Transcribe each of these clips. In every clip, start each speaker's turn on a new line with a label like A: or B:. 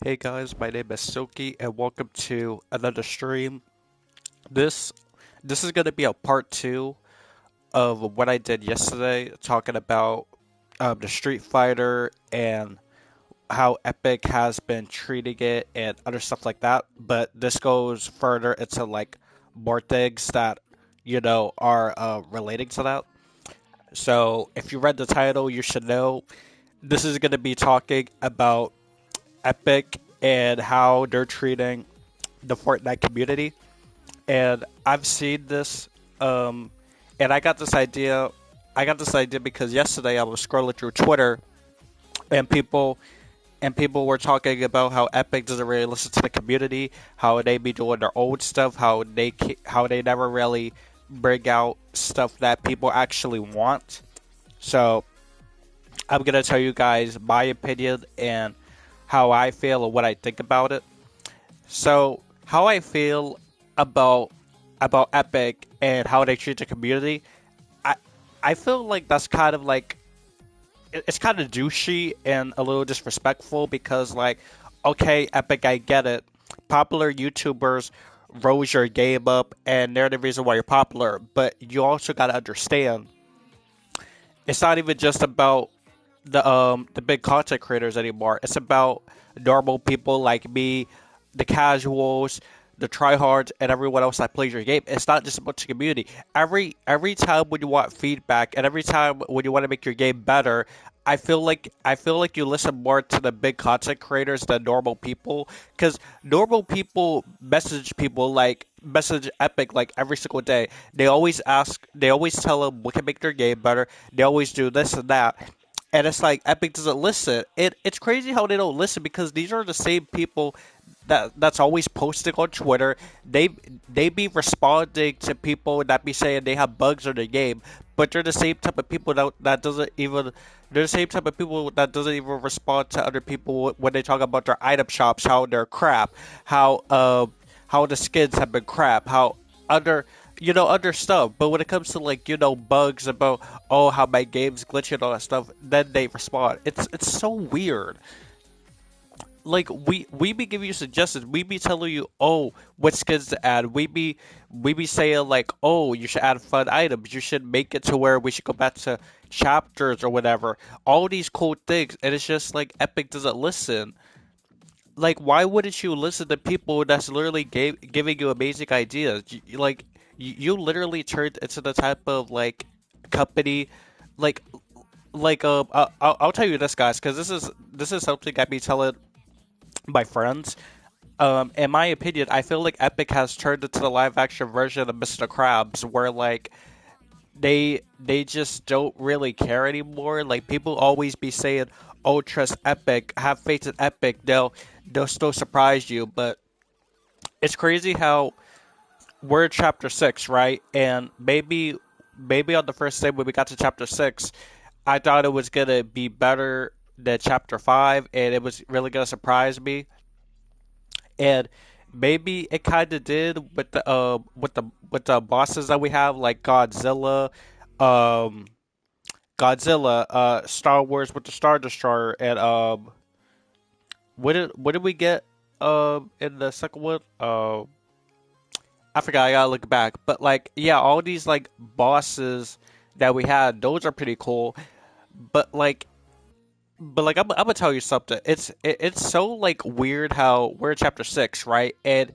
A: Hey guys, my name is Silky and welcome to another stream. This this is gonna be a part two of what I did yesterday, talking about the Street Fighter and how Epic has been treating it and other stuff like that. But this goes further into like more things that are relating to that. So if you read the title, you should know this is gonna be talking about Epic and how they're treating the Fortnite community. And I've seen this, um, and I got this idea. I got this idea because yesterday I was scrolling through Twitter, and people were talking about how Epic doesn't really listen to the community, how they be doing their own stuff, how they never really bring out stuff that people actually want. So I'm gonna tell you guys my opinion and how I feel and what I think about it. So how I feel about Epic and how they treat the community, I I feel like that's kind of like it's kind of douchey and a little disrespectful because like, okay, Epic, I get it. Popular YouTubers rose your game up and they're the reason why you're popular, but you also gotta understand it's not even just about the big content creators anymore. It's about normal people like me, the casuals, the tryhards, and everyone else that plays your game. It's not just about the community. Every time when you want feedback and every time when you want to make your game better, I feel like you listen more to the big content creators than normal people because normal people message Epic like every single day. They always tell them what can make their game better. They always do this and that. And it's like Epic doesn't listen. It's crazy how they don't listen because these are the same people that's always posting on Twitter. They they be responding to people that be saying they have bugs in their game, but they're the same type of people that doesn't even they're the same type of people that doesn't even respond to other people when they talk about their item shops, how they're crap, how the skins have been crap, how other other stuff. But when it comes to like bugs about how my game's glitching and all that stuff, then they respond. It's so weird. Like we be giving you suggestions. We be telling you what skins to add. We be saying like you should add fun items. You should make it to where we should go back to chapters or whatever. All these cool things, and it's just like Epic doesn't listen. Like, why wouldn't you listen to people that's literally giving you amazing ideas? You literally turned into the type of like company, like I'll tell you this, guys, because this is something I be telling my friends. In my opinion, I feel like Epic has turned into the live action version of Mr. Krabs, where like they just don't really care anymore. Like people always be saying, "Oh, trust Epic, have faith in Epic. They'll still surprise you." But it's crazy how we're in chapter six, right? And maybe on the first day when we got to chapter six, I thought it was gonna be better than chapter five, and it was really gonna surprise me. And maybe it kind of did with the bosses that we have, like um, Godzilla, Star Wars with the Star Destroyer, and what did we get in the second one? I forgot. I gotta look back. But like, yeah, all these like bosses that we had, those are pretty cool. But like, I'm gonna tell you something. It's so like weird how we're in chapter six, right? And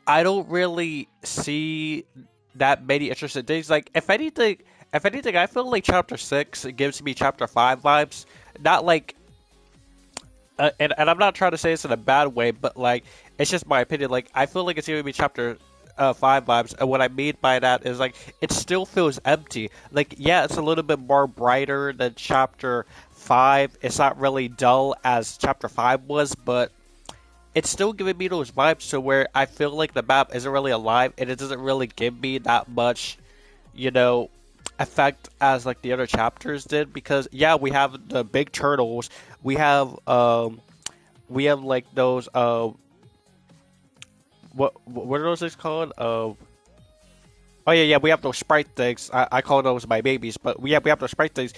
A: I don't really see that many interesting things. Like, if anything, I feel like chapter six gives me chapter five vibes. Not like, and I'm not trying to say this in a bad way, but like, it's just my opinion. Like, I feel like it's giving me chapter five vibes, and what I mean by that is like, it still feels empty. Like, yeah, it's a little bit more brighter than chapter five. It's not really dull as chapter five was, but it's still giving me those vibes to where I feel like the map isn't really alive and it doesn't really give me that much, you know, effect as like the other chapters did because yeah, we have the big turtles, we have like those what are those things called? Oh yeah, we have those sprite things. I call those my babies, but we have those sprite things.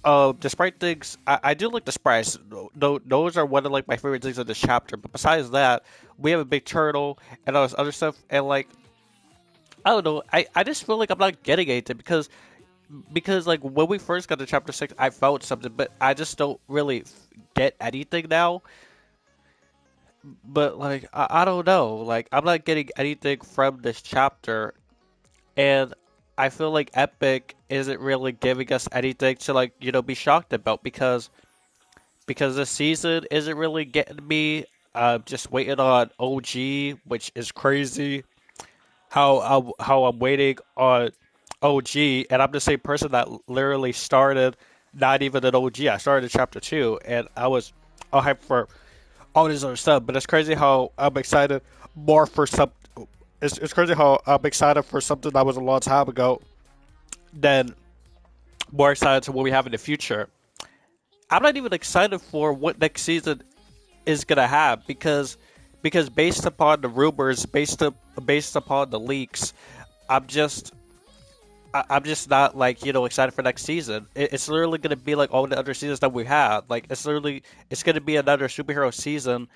A: The sprite things, I do like the sprites. Those are one of like my favorite things in this chapter. But besides that, we have a big turtle and all this other stuff. And like, I don't know, I just feel like I'm not getting anything because like when we first got to chapter 6, I felt something, but I just don't really get anything now. But like, I don't know, like I'm not getting anything from this chapter, and I feel like Epic isn't really giving us anything to like be shocked about because this season isn't really getting me. Just waiting on OG, which is crazy. How I'm waiting on OG, and I'm the same person that literally started not even an OG. I started in chapter 2, and I was all hyped for all this other stuff. But it's crazy how I'm excited more for some. It's crazy how I'm excited for something that was a long time ago than more excited to what we have in the future. I'm not even excited for what next season is gonna have because based upon the rumors, based upon the leaks, I'm just I'm just not like excited for next season. It's literally gonna be like all the other seasons that we had. Like it's gonna be another superhero season,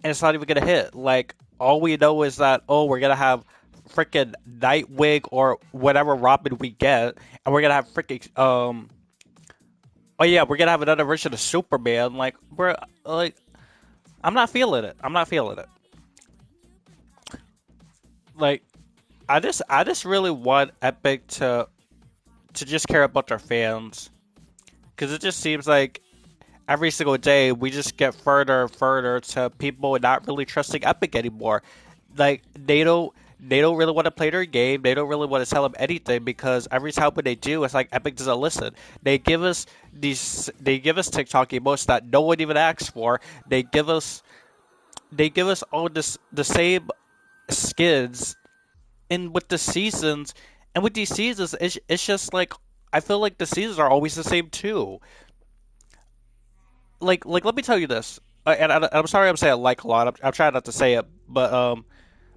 A: and it's not even gonna hit. Like all we know is that we're gonna have freaking Nightwing or whatever Robin we get, and we're gonna have freaking oh yeah, we're gonna have another version of Superman. Like bro, like I'm not feeling it. I'm not feeling it. Like I just really want Epic to just care about their fans because it just seems like every single day we just get further and further to people not really trusting Epic anymore. Like they don't really want to play their game. They don't really want to tell them anything because every time when they do, it's like Epic doesn't listen. They give us TikTok emotes that no one even asks for. They give us all the same skins and with the seasons and with these seasons it's just like I feel like the seasons are always the same too. Like let me tell you this, I'm sorry I'm saying like a lot. I'm trying not to say it, but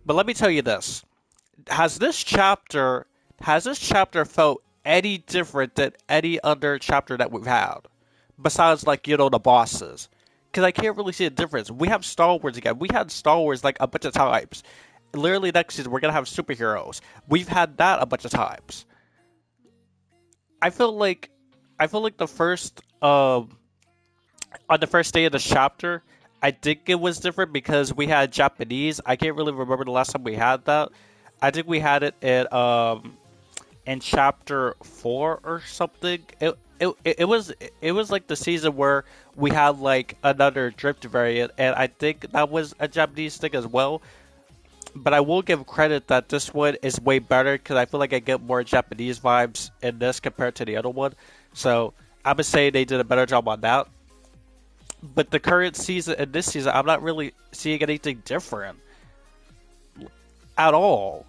A: let me tell you this: has this chapter has this chapter felt any different than any other chapter that we've had, besides like the bosses? Because I can't really see a difference. We have Star Wars again. We had Star Wars like a bunch of times. Literally next season we're gonna have superheroes. We've had that a bunch of times. I feel like I feel like the first on the first day of the chapter, I think it was different because we had Japanese. I can't really remember the last time we had that. I think we had it in chapter 4 or something. It was like the season where we had like another drift variant, and I think that was a Japanese thing as well. But I will give credit that this one is way better because I feel like I get more Japanese vibes in this compared to the other one. So I would say they did a better job on that. But the current season and this season, I'm not really seeing anything different at all.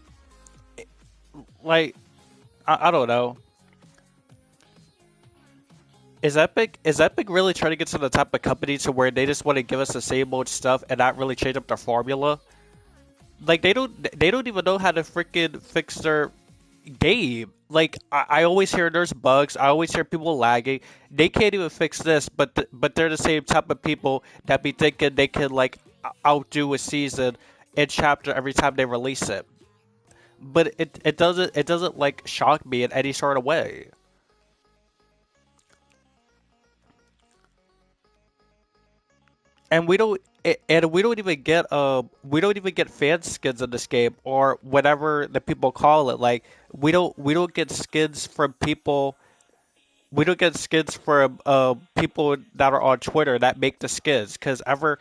A: Like I don't know. Is Epic really trying to get to the type of company to where they just want to give us the same old stuff and not really change up their formula? Like they don't even know how to freaking fix their game. Like I always hear there's bugs. I always hear people lagging. They can't even fix this, but they're the same type of people that be thinking they can like outdo a season and chapter every time they release it. But it doesn't like shock me in any sort of way. And we don't even get fan skins in this game or whatever the people call it. Like we don't get skins from people. We don't get skins from people that are on Twitter that make the skins because ever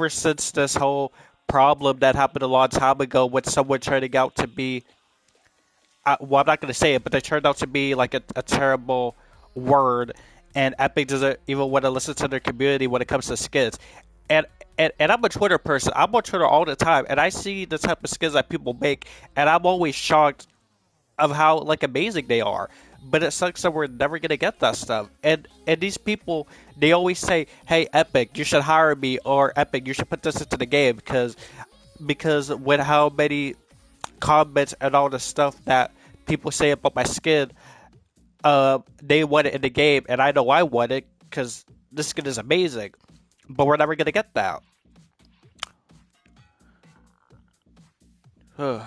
A: since this whole problem that happened a long time ago with someone turning out to be well, I'm not going to say it, but they turned out to be like a terrible word, and Epic doesn't even want to listen to their community when it comes to skins. And, and I'm a Twitter person. I'm on Twitter all the time, and I see the type of skins that people make, and I'm always shocked of how like amazing they are. But it sucks that we're never gonna get that stuff. And these people, they always say, "Hey, Epic, you should hire me," or "Epic, you should put this into the game," because with how many comments and all the stuff that people say about my skin, they want it in the game, and I know I want it because this skin is amazing. But we're never gonna get that. And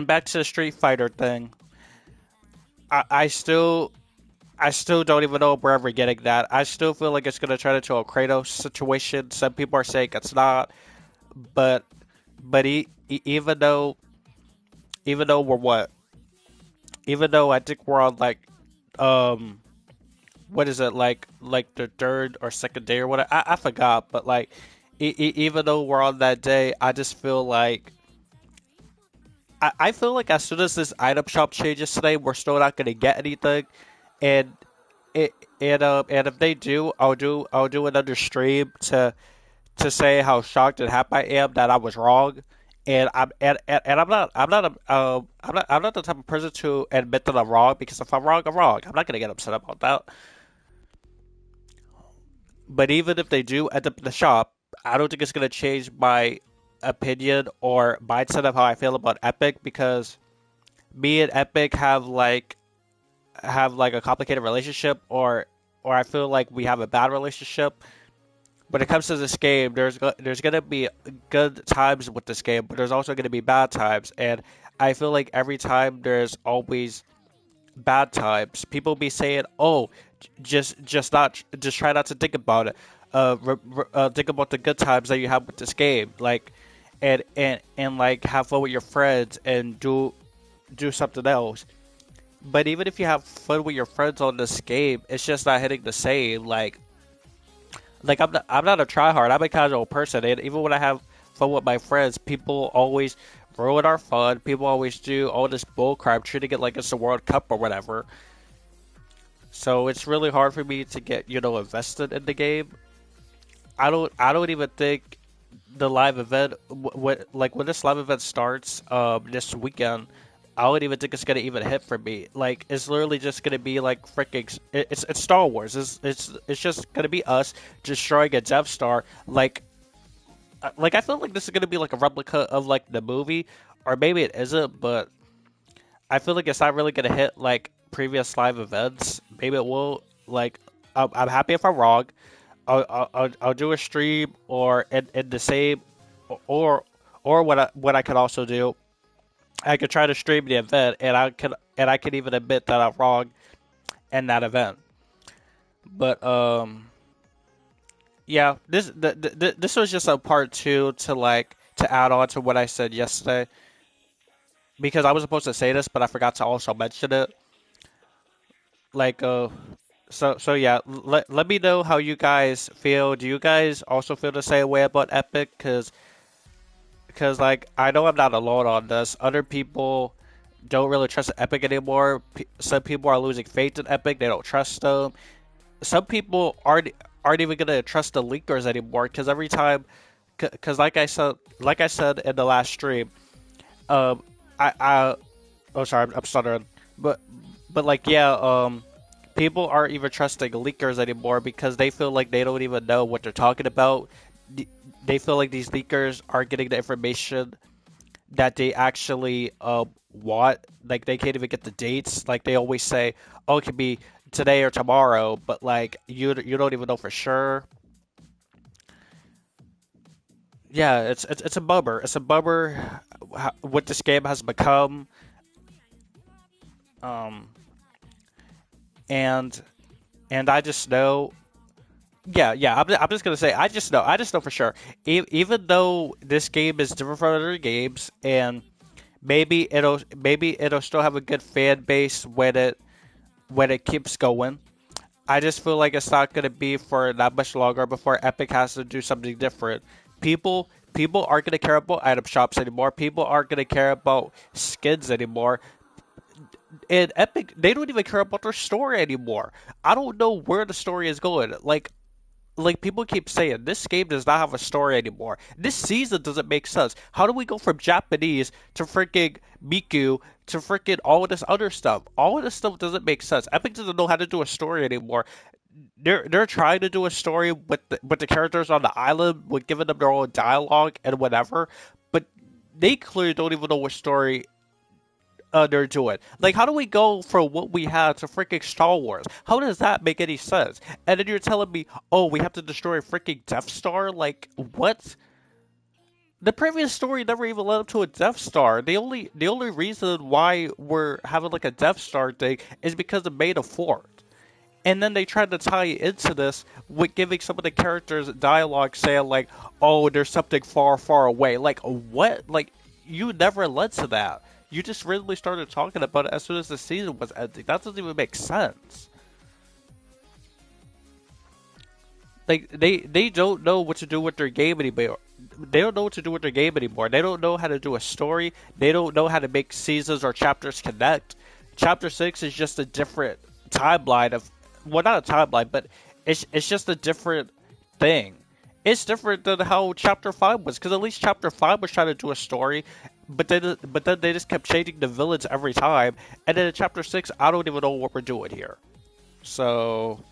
A: back to the Street Fighter thing, I still don't even know if we're ever getting that. I still feel like it's gonna turn into a Kratos situation. Some people are saying it's not, but even though we're what, even though I think we're on like um what is it like the third or second day or whatever, I forgot, but like even though we're on that day, I just feel like I feel like as soon as this item shop changes today, we're still not gonna get anything, and it and if they do, I'll do another stream to say how shocked and happy I am that I was wrong. And I'm not the type of person to admit that I'm wrong, because if I'm wrong, I'm wrong. I'm not gonna get upset about that. But even if they do end up in the shop, I don't think it's gonna change my opinion or mindset of how I feel about Epic, because me and Epic have like a complicated relationship, or I feel like we have a bad relationship. When it comes to this game, there's gonna be good times with this game, but there's also gonna be bad times, and I feel like every time there's always bad times. People be saying, "Oh, just try not to think about it. Think about the good times that you have with this game, like, and like have fun with your friends and do something else." But even if you have fun with your friends on this game, it's just not hitting the same. Like I'm not a tryhard. I'm a casual person, and even when I have fun with my friends, people always ruin our fun. People always do all this bullcrap, treating it like it's a World Cup or whatever. So it's really hard for me to get, invested in the game. I don't even think the live event, like when this live event starts this weekend, I don't even think it's gonna even hit for me. Like it's literally just gonna be like freaking it's Star Wars. It's just gonna be us destroying a Death Star. Like I feel like this is gonna be like a replica of like the movie, or maybe it isn't, but I feel like it's not really gonna hit like previous live events. Maybe it will. Like, I'm happy if I'm wrong. I'll do a stream or in the same, or what I could also do. I could try to stream the event, and I can even admit that I'm wrong in that event. But yeah, this was just a part two to like to add on to what I said yesterday, because I was supposed to say this, but I forgot to also mention it. Like so yeah, let me know how you guys feel. Do you guys also feel the same way about Epic? Cause like I know I'm not alone on this. Other people don't really trust Epic anymore. Some people are losing faith in Epic. They don't trust them. Some people aren't even gonna trust the leakers anymore. Cause every time, cause like I said in the last stream, um, I oh sorry, I'm stuttering, but like yeah, people aren't even trusting leakers anymore because they feel like they don't even know what they're talking about. They feel like these leakers are getting the information that they actually want. Like they can't even get the dates. Like they always say, "Oh, it could be today or tomorrow," but like you don't even know for sure. Yeah, it's a bummer. It's a bummer what this game has become. Um, and I just know. Yeah. I'm just gonna say I just know for sure. Even though this game is different from other games, and maybe it'll still have a good fan base when it keeps going. I just feel like it's not gonna be for that much longer before Epic has to do something different. People aren't gonna care about item shops anymore. People aren't gonna care about skins anymore. And Epic, they don't even care about their story anymore. I don't know where the story is going. Like people keep saying this game does not have a story anymore. This season doesn't make sense. How do we go from Japanese to freaking Miku to freaking all of this other stuff? All of this stuff doesn't make sense. Epic doesn't know how to do a story anymore. They're trying to do a story with the characters on the island, with giving them their own dialogue and whatever, but they clearly don't even know what story they're doing. Like, how do we go from what we had to freaking Star Wars? How does that make any sense? And then you're telling me, oh, we have to destroy a freaking Death Star? Like, what? The previous story never even led up to a Death Star. The only reason why we're having like a Death Star thing is because it made a fort. And then they tried to tie into this with giving some of the characters dialogue saying like, "Oh, there's something far, far away." Like what? Like you never led to that. You just randomly started talking about it as soon as the season was ending. That doesn't even make sense. Like they don't know what to do with their game anymore. They don't know what to do with their game anymore. They don't know how to do a story. They don't know how to make seasons or chapters connect. Chapter 6 is just a different timeline of, well, not a timeline, but it's just a different thing. It's different than how chapter 5 was, because at least chapter 5 was trying to do a story, but then they just kept changing the villains every time. And then in chapter 6, I don't even know what we're doing here. So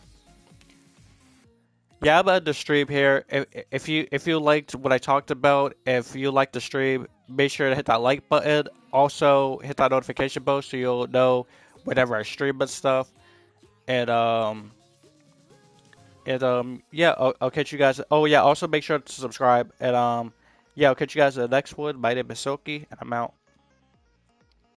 A: yeah, I'm at the stream here. If you liked what I talked about, if you liked the stream, make sure to hit that like button. Also, hit that notification bell so you'll know whenever I stream and stuff. And yeah, I'll catch you guys. Oh yeah, also make sure to subscribe. And yeah, I'll catch you guys in the next one. My name is Silky, and I'm out.